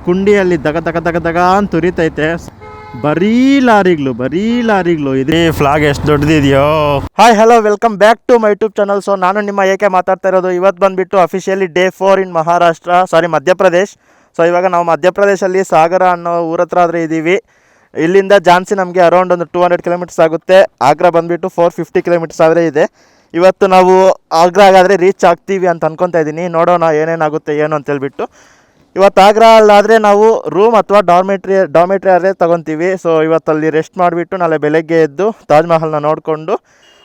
ಕುಂಡಿಯಲ್ಲಿ ದಗ ದಗ ದಗ ದಗ ಅಂತ ಉರಿತೈತೆ. ಬರೀ ಲಾರಿಗಳು ಇದೇ ಫ್ಲಾಗ್ ಎಷ್ಟು ದೊಡ್ಡದಿದೆಯೋ. Hi hello welcome back to my YouTube channel. So ನಾನು ನಿಮ್ಮ ಏಕೆ ಮಾತಾಡ್ತಾ ಇರೋದು. ಇವತ್ತು ಬಂದುಬಿಟ್ಟು ಅಫಿಷಿಯಲಿ ಡೇ 4 ಇನ್ ಮಧ್ಯಪ್ರದೇಶ್. ಸೊ ಇವಾಗ ನಾವು ಮಧ್ಯಪ್ರದೇಶಲ್ಲಿ ಸಾಗರ ಅನ್ನೋ ಊರ ಹತ್ರ ಆದರೆ ಇದ್ದೀವಿ. ಇಲ್ಲಿಂದ ಝಾನ್ಸಿ ನಮಗೆ ಅರೌಂಡ್ ಒಂದು 200 ಕಿಲೋಮೀಟರ್ಸ್ ಆಗುತ್ತೆ. ಆಗ್ರಾ ಬಂದುಬಿಟ್ಟು 450 ಕಿಲೋಮೀಟರ್ಸ್ ಆದರೆ ಇದೆ. ಇವತ್ತು ನಾವು ಆಗ್ರಾಗಾದರೆ ರೀಚ್ ಆಗ್ತೀವಿ ಅಂತ ಅನ್ಕೊತಾ ಇದ್ದೀನಿ. ನೋಡೋಣ ಏನೇನಾಗುತ್ತೆ ಏನು ಅಂತೇಳ್ಬಿಟ್ಟು. ಇವತ್ತು ಆಗ್ರಾ ಅಲ್ಲಾದರೆ ನಾವು ರೂಮ್ ಅಥವಾ ಡಾರ್ಮೆಟ್ರಿ ಆದರೆ ತೊಗೊತೀವಿ. ಸೊ ಇವತ್ತಲ್ಲಿ ರೆಸ್ಟ್ ಮಾಡಿಬಿಟ್ಟು ನಾಳೆ ಬೆಳಗ್ಗೆ ಎದ್ದು ತಾಜ್ ಮಹಲ್ನ ನೋಡಿಕೊಂಡು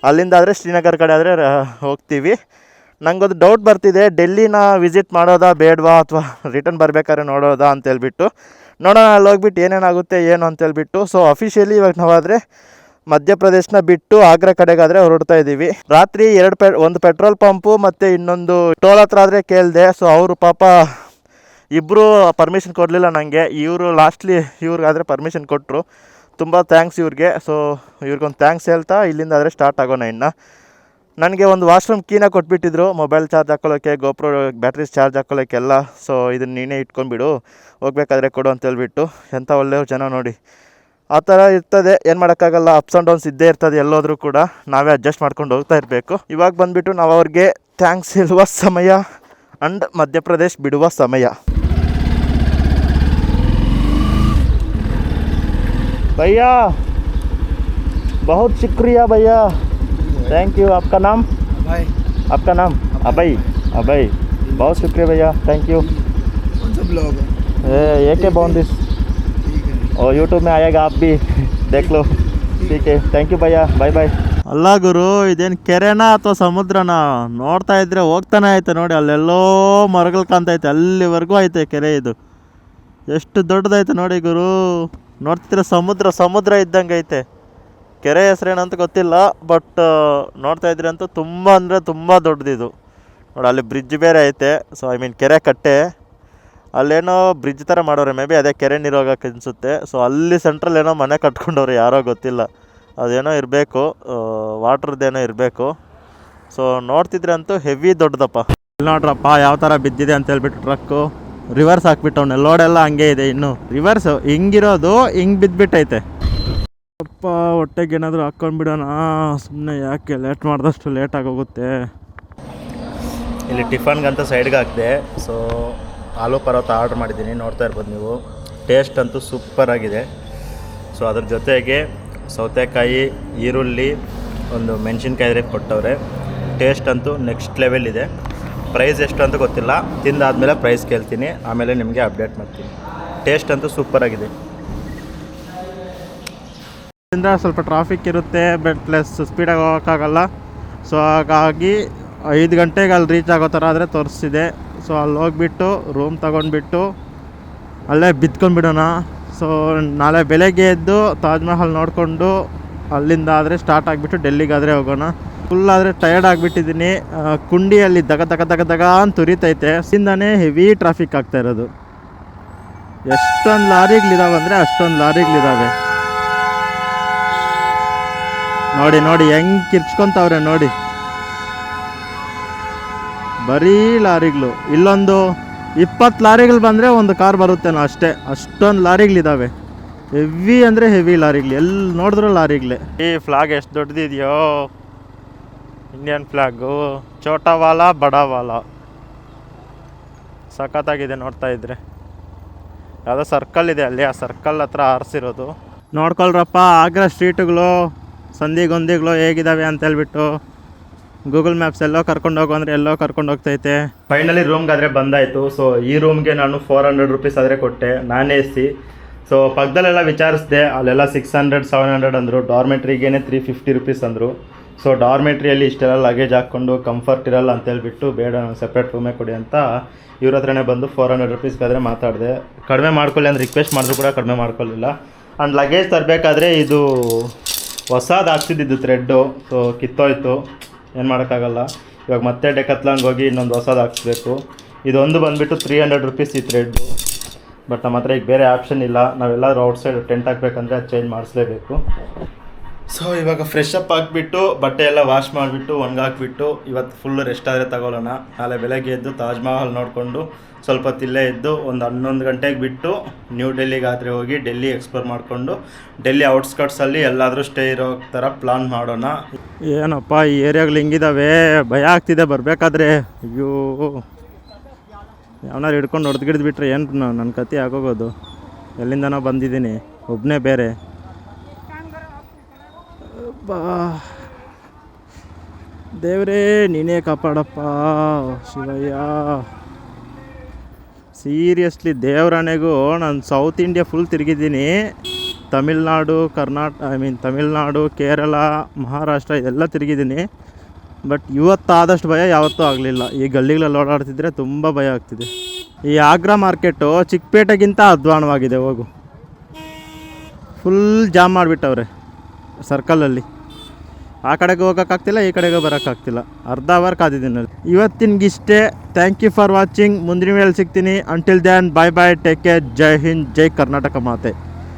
ಅಲ್ಲಿಂದ ಆದರೆ ಶ್ರೀನಗರ್ ಕಡೆ ಆದರೆ ಹೋಗ್ತೀವಿ. ನನಗೊಂದು ಡೌಟ್ ಬರ್ತಿದೆ, ಡೆಲ್ಲಿನ ವಿಸಿಟ್ ಮಾಡೋದಾ ಬೇಡವಾ ಅಥವಾ ರಿಟರ್ನ್ ಬರಬೇಕಾದ್ರೆ ನೋಡೋದಾ ಅಂತೇಳ್ಬಿಟ್ಟು. ನೋಡೋಣ ಅಲ್ಲಿ ಹೋಗ್ಬಿಟ್ಟು ಏನೇನಾಗುತ್ತೆ ಏನು ಅಂತೇಳ್ಬಿಟ್ಟು. ಸೊ ಅಫಿಷಿಯಲಿ ಇವಾಗ ನಾವಾದರೆ ಮಧ್ಯಪ್ರದೇಶನ ಬಿಟ್ಟು ಆಗ್ರಾ ಕಡೆಗಾದರೆ ಹೊರಡ್ತಾ ಇದ್ದೀವಿ. ರಾತ್ರಿ ಒಂದು ಪೆಟ್ರೋಲ್ ಪಂಪು ಮತ್ತು ಇನ್ನೊಂದು ಟೋಲ್ ಹತ್ರ ಆದರೆ ಕೇಳಿದೆ. ಸೊ ಅವರು ಪಾಪ ಇಬ್ಬರು ಪರ್ಮಿಷನ್ ಕೊಡಲಿಲ್ಲ ನನಗೆ. ಇವರು ಲಾಸ್ಟ್ಲಿ ಇವ್ರಿಗಾದರೆ ಪರ್ಮಿಷನ್ ಕೊಟ್ಟರು. ತುಂಬ ಥ್ಯಾಂಕ್ಸ್ ಇವ್ರಿಗೆ. ಸೊ ಇವ್ರಿಗೊಂದು ಥ್ಯಾಂಕ್ಸ್ ಹೇಳ್ತಾ ಇಲ್ಲಿಂದ ಆದರೆ ಸ್ಟಾರ್ಟ್ ಆಗೋಣ. ಇನ್ನು ನನಗೆ ಒಂದು ವಾಶ್ರೂಮ್ ಕೀನ ಕೊಟ್ಬಿಟ್ಟಿದ್ರು, ಮೊಬೈಲ್ ಚಾರ್ಜ್ ಹಾಕ್ಕೊಳ್ಳೋಕ್ಕೆ, ಗೋಪ್ರೋ ಬ್ಯಾಟ್ರೀಸ್ ಚಾರ್ಜ್ ಹಾಕ್ಕೊಳ್ಳೋಕ್ಕೆಲ್ಲ. ಸೊ ಇದನ್ನು ನೀನೇ ಇಟ್ಕೊಂಡ್ಬಿಡು, ಹೋಗ್ಬೇಕಾದ್ರೆ ಕೊಡು ಅಂತೇಳ್ಬಿಟ್ಟು. ಎಂಥ ಒಳ್ಳೆಯ ಜನ ನೋಡಿ. ಆ ಥರ ಇರ್ತದೆ, ಏನು ಮಾಡೋಕ್ಕಾಗಲ್ಲ. ಅಪ್ಸ್ ಆ್ಯಂಡ್ ಡೌನ್ಸ್ ಇದ್ದೇ ಇರ್ತದೆ ಎಲ್ಲೋದ್ರೂ ಕೂಡ. ನಾವೇ ಅಡ್ಜಸ್ಟ್ ಮಾಡ್ಕೊಂಡು ಹೋಗ್ತಾ ಇರಬೇಕು. ಇವಾಗ ಬಂದುಬಿಟ್ಟು ನಾವು ಅವ್ರಿಗೆ ಥ್ಯಾಂಕ್ಸ್ ಹೇಳುವ ಸಮಯ ಅಂಡ್ ಮಧ್ಯಪ್ರದೇಶ್ ಬಿಡುವ ಸಮಯ. भैया बहुत शुक्रिया भैया, थैंक यू. आपका नाम? अभय. आपका नाम? अभय. बहुत शुक्रिया भैया, थैंक यू. कौन सा ब्लॉग है? ये के बॉन दिस और यूट्यूब में आएगा, आप भी देख लो. ठीक है, ಥ್ಯಾಂಕ್ ಯು ಭಯ್ಯ, ಬಾಯ್. ಅಲ್ಲ ಗುರು, ಇದೇನು ಕೆರೆನಾ ಅಥವಾ ಸಮುದ್ರನಾ? ನೋಡ್ತಾ ಇದ್ರೆ ಹೋಗ್ತಾನೆ ಐತೆ ನೋಡಿ. ಅಲ್ಲೆಲ್ಲೋ ಮರಗಳು ಕಾಣ್ತೈತೆ, ಅಲ್ಲಿವರೆಗೂ ಐತೆ ಕೆರೆ. ಇದು ಎಷ್ಟು ದೊಡ್ಡದೈತೆ ನೋಡಿ ಗುರು. ನೋಡ್ತಿದ್ರೆ ಸಮುದ್ರ ಇದ್ದಂಗೆ ಐತೆ. ಕೆರೆ ಹೆಸ್ರೇನಂತ ಗೊತ್ತಿಲ್ಲ, ಬಟ್ ನೋಡ್ತಾ ಇದ್ರೆ ಅಂತೂ ತುಂಬ ಅಂದರೆ ತುಂಬ ದೊಡ್ಡದಿದು ನೋಡಿ. ಅಲ್ಲಿ ಬ್ರಿಡ್ಜ್ ಬೇರೆ ಐತೆ. ಸೊ ಕೆರೆ ಕಟ್ಟೆ ಅಲ್ಲೇನೋ ಬ್ರಿಡ್ಜ್ ಥರ ಮಾಡೋರೆ, ಮೇ ಬಿ ಅದೇ ಕೆರೆ ನೀರು ಹೋಗೋಕೆ ಅನಿಸುತ್ತೆ. ಸೊ ಅಲ್ಲಿ ಸೆಂಟ್ರಲ್ ಏನೋ ಮನೆ ಕಟ್ಕೊಂಡವ್ರೆ, ಯಾರೋ ಗೊತ್ತಿಲ್ಲ. ಅದೇನೋ ಇರಬೇಕು, ವಾಟ್ರದ್ದೇನೋ ಇರಬೇಕು. ಸೊ ನೋಡ್ತಿದ್ರೆ ಅಂತೂ ಹೆವಿ ದೊಡ್ಡದಪ್ಪ. ಇಲ್ಲಿ ನೋಡ್ರಪ್ಪ ಯಾವ ಥರ ಬಿದ್ದಿದೆ ಅಂತ ಹೇಳ್ಬಿಟ್ಟು ಟ್ರಕ್ಕು ರಿವರ್ಸ್ ಹಾಕ್ಬಿಟ್ಟವ್ನೆ. ಲೋಡೆಲ್ಲ ಹಂಗೆ ಇದೆ. ಇನ್ನು ರಿವರ್ಸ್ ಹಿಂಗಿರೋದು ಹಿಂಗೆ ಬಿದ್ದುಬಿಟ್ಟೈತೆ. ಅಪ್ಪ ಹೊಟ್ಟೆಗೆ ಏನಾದರೂ ಹಾಕ್ಕೊಂಡ್ಬಿಡೋಣ, ಸುಮ್ಮನೆ ಯಾಕೆ ಲೇಟ್ ಮಾಡಿದಷ್ಟು ಲೇಟ್ ಆಗೋಗುತ್ತೆ. ಇಲ್ಲಿ ಟಿಫನ್ಗಂತ ಸೈಡ್ಗೆ ಹಾಕಿದೆ. ಸೊ ಆಲೂ ಪರೋಟ ಆರ್ಡ್ರ್ ಮಾಡಿದ್ದೀನಿ, ನೋಡ್ತಾ ಇರ್ಬೋದು ನೀವು. ಟೇಸ್ಟ್ ಅಂತೂ ಸೂಪರಾಗಿದೆ. ಸೊ ಅದ್ರ ಜೊತೆಗೆ ಸೌತೆಕಾಯಿ, ಈರುಳ್ಳಿ, ಒಂದು ಮೆಣಸಿನ್ಕಾಯಿ ಕೊಟ್ಟವ್ರೆ. ಟೇಸ್ಟ್ ಅಂತೂ ನೆಕ್ಸ್ಟ್ ಲೆವೆಲ್ ಇದೆ. ಪ್ರೈಸ್ ಎಷ್ಟು ಅಂತ ಗೊತ್ತಿಲ್ಲ, ತಿಂದಾದಮೇಲೆ ಪ್ರೈಸ್ ಕೇಳ್ತೀನಿ, ಆಮೇಲೆ ನಿಮಗೆ ಅಪ್ಡೇಟ್ ಮಾಡ್ತೀನಿ. ಟೇಸ್ಟ್ ಅಂತೂ ಸೂಪರಾಗಿದೆ. ಇದರಿಂದ ಸ್ವಲ್ಪ ಟ್ರಾಫಿಕ್ ಇರುತ್ತೆ, ಪ್ಲಸ್ ಸ್ಪೀಡಾಗಿ ಹೋಗೋಕ್ಕಾಗಲ್ಲ. ಸೊ ಹಾಗಾಗಿ 5 ಗಂಟೆಗೆ ಅಲ್ಲಿ ರೀಚ್ ಆಗೋ ಥರ ಆದರೆ ತೋರಿಸಿದೆ. ಸೊ ಅಲ್ಲಿ ಹೋಗ್ಬಿಟ್ಟು ರೂಮ್ ತೊಗೊಂಡ್ಬಿಟ್ಟು ಅಲ್ಲೇ ಬಿದ್ಕೊಂಡ್ಬಿಡೋಣ. ಸೊ ನಾಳೆ ಬೆಳಗ್ಗೆ ಎದ್ದು ತಾಜ್ ಮಹಲ್ ನೋಡಿಕೊಂಡು ಅಲ್ಲಿಂದ ಆದರೆ ಸ್ಟಾರ್ಟ್ ಆಗಿಬಿಟ್ಟು ಡೆಲ್ಲಿಗಾದರೆ ಹೋಗೋಣ. ಫುಲ್ ಆದರೆ ಟಯರ್ಡ್ ಆಗಿಬಿಟ್ಟಿದ್ದೀನಿ. ಕುಂಡಿಯಲ್ಲಿ ದಗ ದಗ ದಗ ದಗ ಅಂತ ಉರಿತೈತೆ. ಇಂದಾನೆ ಹೆವಿ ಟ್ರಾಫಿಕ್ ಆಗ್ತಾ ಇರೋದು. ಎಷ್ಟೊಂದು ಲಾರಿಗಳಿದಾವೆ ಅಂದರೆ ಅಷ್ಟೊಂದು ಲಾರಿಗಳಿದಾವೆ. ನೋಡಿ ಹೆಂಗೆ ಕಿರ್ಚ್ಕೊತಾವ್ರೆ ನೋಡಿ. ಬರೀ ಲಾರಿಗಳು. ಇಲ್ಲೊಂದು 20 ಲಾರಿಗಳು ಬಂದರೆ ಒಂದು ಕಾರ್ ಬರುತ್ತೇನೋ ಅಷ್ಟೇ, ಅಷ್ಟೊಂದು ಲಾರಿಗಳಿದಾವೆ. ಹೆವಿ ಅಂದರೆ ಹೆವಿ ಲಾರಿಗಳು, ಎಲ್ಲಿ ನೋಡಿದ್ರು ಲಾರಿಗಳೇ. ಈ ಫ್ಲಾಗ್ ಎಷ್ಟು ದೊಡ್ಡದಿದೆಯೋ, ಇಂಡಿಯನ್ ಫ್ಲಾಗು. ಛೋಟಾ ವಾಲಾ ಬಡಾ ವಾಲಾ ಸಖತ್ತಾಗಿದೆ ನೋಡ್ತಾ ಇದ್ರೆ. ಯಾವುದೋ ಸರ್ಕಲ್ ಇದೆ ಅಲ್ಲಿ, ಆ ಸರ್ಕಲ್ ಹತ್ರ ಆರಿಸಿರೋದು. ನೋಡ್ಕೊಳ್ರಪ್ಪ ಆಗ್ರಾ ಸ್ಟ್ರೀಟ್ಗಳು, ಸಂದಿಗೊಂದಿಗಳು ಹೇಗಿದ್ದಾವೆ ಅಂತೇಳ್ಬಿಟ್ಟು. ಗೂಗಲ್ ಮ್ಯಾಪ್ಸ್ ಎಲ್ಲೋ ಕರ್ಕೊಂಡು ಹೋಗು ಅಂದರೆ ಎಲ್ಲೋ ಕರ್ಕೊಂಡು ಹೋಗ್ತೈತೆ. ಫೈನಲಿ ರೂಮ್ಗಾದರೆ ಬಂದಾಯಿತು. ಸೊ ಈ ರೂಮ್ಗೆ ನಾನು 400 ರೂಪೀಸ್ ಆದರೆ ಕೊಟ್ಟೆ, ನಾನ್ AC. ಸೊ ಪಕ್ಕದಲ್ಲೆಲ್ಲ ವಿಚಾರಿಸಿದೆ, ಅಲ್ಲೆಲ್ಲ 600-700 ಅಂದರು. ಡಾರ್ಮೆಟ್ರಿಗೇ 350 ರೂಪೀಸ್ ಅಂದರು. ಸೊ ಡಾರ್ಮೆಟ್ರಿಯಲ್ಲಿ ಇಷ್ಟೆಲ್ಲ ಲಗೇಜ್ ಹಾಕ್ಕೊಂಡು ಕಂಫರ್ಟ್ ಇರಲ್ಲ ಅಂತೇಳ್ಬಿಟ್ಟು, ಬೇಡ ನಾನು ಸಪ್ರೇಟ್ ರೂಮೇ ಕೊಡಿ ಅಂತ ಇವ್ರ ಹತ್ರನೇ ಬಂದು 400 ರೂಪೀಸ್ಗಾದರೆ ಮಾತಾಡಿದೆ. ಕಡಿಮೆ ಮಾಡ್ಕೊಳ್ಳಿ ಅಂತ ರಿಕ್ವೆಸ್ಟ್ ಮಾಡಿದ್ರು ಕೂಡ ಕಡಿಮೆ ಮಾಡ್ಕೊಳ್ಳಿಲ್ಲ. ಆ್ಯಂಡ್ ಲಗೇಜ್ ತರಬೇಕಾದ್ರೆ ಇದು ಹೊಸದು ಹಾಕ್ಸಿದ್ದು ಥ್ರೆಡ್ಡು. ಸೊ ಕಿತ್ತೋಯ್ತು, ಏನು ಮಾಡೋಕ್ಕಾಗಲ್ಲ. ಇವಾಗ ಮತ್ತೆ ಡೆಕತ್ಲಾನ್ಗೆ ಹೋಗಿ ಇನ್ನೊಂದು ಹೊಸದು ಹಾಕ್ಸ್ಬೇಕು. ಇದೊಂದು ಬಂದುಬಿಟ್ಟು 300 ರೂಪೀಸ್ ಈ ಥ್ರೆಡ್ಡು. ಬಟ್ ನಮ್ಮ ಹತ್ರ ಈಗ ಬೇರೆ ಆಪ್ಷನ್ ಇಲ್ಲ. ನಾವೆಲ್ಲರೂ ಔಟ್ಸೈಡ್ ಟೆಂಟ್ ಹಾಕಬೇಕಂದ್ರೆ ಅದು ಚೇಂಜ್ ಮಾಡಿಸ್ಲೇಬೇಕು. ಸೊ ಇವಾಗ ಫ್ರೆಶ್ ಅಪ್ ಆಗಿಬಿಟ್ಟು ಬಟ್ಟೆ ಎಲ್ಲ ವಾಶ್ ಮಾಡಿಬಿಟ್ಟು ಒಣಗಾಕ್ಬಿಟ್ಟು ಇವತ್ತು ಫುಲ್ ರೆಸ್ಟ್ ಆದರೆ ತಗೊಳ್ಳೋಣ. ನಾಳೆ ಬೆಳಗ್ಗೆ ಎದ್ದು ತಾಜ್ ಮಹಲ್ ನೋಡಿಕೊಂಡು ಸ್ವಲ್ಪ ಹೊತ್ತು ಇಲ್ಲೇ ಇದ್ದು ಒಂದು 11 ಗಂಟೆಗೆ ಬಿಟ್ಟು ನ್ಯೂ ಡೆಲ್ಲಿಗಾದರೆ ಹೋಗಿ ಡೆಲ್ಲಿ ಎಕ್ಸ್ಪ್ಲೋರ್ ಮಾಡಿಕೊಂಡು ಡೆಲ್ಲಿ ಔಟ್ಸ್ಕಟ್ಸಲ್ಲಿ ಎಲ್ಲಾದರೂ ಸ್ಟೇ ಇರೋ ಥರ ಪ್ಲಾನ್ ಮಾಡೋಣ. ಏನಪ್ಪ ಈ ಏರಿಯಾಗಳು ಹಿಂಗಿದ್ದಾವೆ, ಭಯ ಆಗ್ತಿದೆ ಬರಬೇಕಾದ್ರೆ. ಅಯ್ಯೋ ಯಾವನಾರು ಹಿಡ್ಕೊಂಡು ಹೊಡೆದು ಬಿಟ್ರೆ ಏನು ನನ್ನ ಕತೆ ಆಗೋಗೋದು. ಎಲ್ಲಿಂದನೋ ಬಂದಿದ್ದೀನಿ, ಒಬ್ಬನೇ ಬೇರೆ. ಬಾ ದೇವರೇ ನೀನೇ ಕಾಪಾಡಪ್ಪ ಶಿವಯ್ಯ. ಸೀರಿಯಸ್ಲಿ ದೇವರಾಣೆಗೂ ನಾನು south India full ತಿರುಗಿದ್ದೀನಿ. Tamil Nadu, Tamil Nadu, Kerala, Maharashtra ಎಲ್ಲ ತಿರುಗಿದ್ದೀನಿ. ಬಟ್ ಇವತ್ತಾದಷ್ಟು ಭಯ ಯಾವತ್ತೂ ಆಗಲಿಲ್ಲ. ಈ ಗಲ್ಲಿಗಳಲ್ಲಿ ಓಡಾಡ್ತಿದ್ರೆ ತುಂಬ ಭಯ ಆಗ್ತಿದೆ. ಈ ಆಗ್ರಾ ಮಾರ್ಕೆಟು ಚಿಕ್ಕಪೇಟೆಗಿಂತ ಅಧ್ವಾನವಾಗಿದೆ. ಹೋಗು, ಫುಲ್ ಜಾಮ್ ಮಾಡಿಬಿಟ್ಟವ್ರೆ ಸರ್ಕಲಲ್ಲಿ. ಆ ಕಡೆಗೆ ಹೋಗೋಕ್ಕಾಗ್ತಿಲ್ಲ, ಈ ಕಡೆಗೆ ಬರೋಕ್ಕಾಗ್ತಿಲ್ಲ. ಅರ್ಧ ಅವರ್ ಕಾದಿದ್ದೀನಿ. ಇವತ್ತಿನಗಿಷ್ಟೇ. Thank you for watching. ಮುಂದಿನ ವೇಳೆ ಸಿಗ್ತೀನಿ. Until then bye bye, take care, ಜೈ ಹಿಂದ್, ಜೈ ಕರ್ನಾಟಕ ಮಾತೆ.